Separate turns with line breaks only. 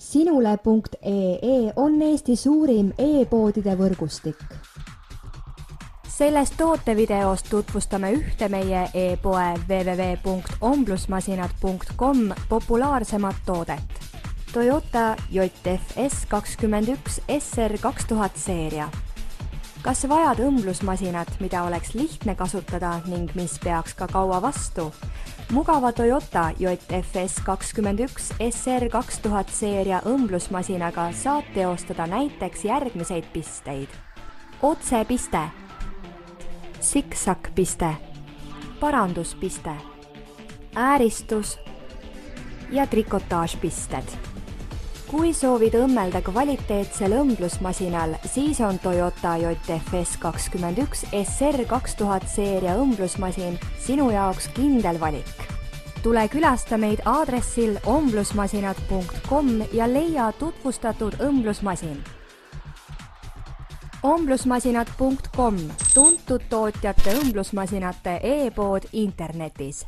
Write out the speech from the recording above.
Sinule.ee on Eesti suurim e-poodide võrgustik.
Sellest tootevideost tutvustame ühte meie e-poe www.omblusmasinad.com populaarsemat toodet. Toyota JFS 21 SR 2000 seeria. Kas vajad õmblusmasinat, mida oleks lihtne kasutada ning mis peaks ka kaua vastu? Mugava Toyota JFS 21 SR 2000 seeria õmblusmasinaga saad teostada näiteks järgmiseid pisteid. Otsepiste, siksakpiste, paranduspiste, ääristus ja trikotaažpisted. Kui soovid õmmelda kvaliteetsel õmblusmasinal, siis on Toyota JFS 21 SR 2000 seeria õmblusmasin sinu jaoks kindel valik. Tule külasta meid aadressil omblusmasinad.com ja leia tutvustatud õmblusmasin. Omblusmasinad.com, tuntud tootjate õmblusmasinate e-pood internetis.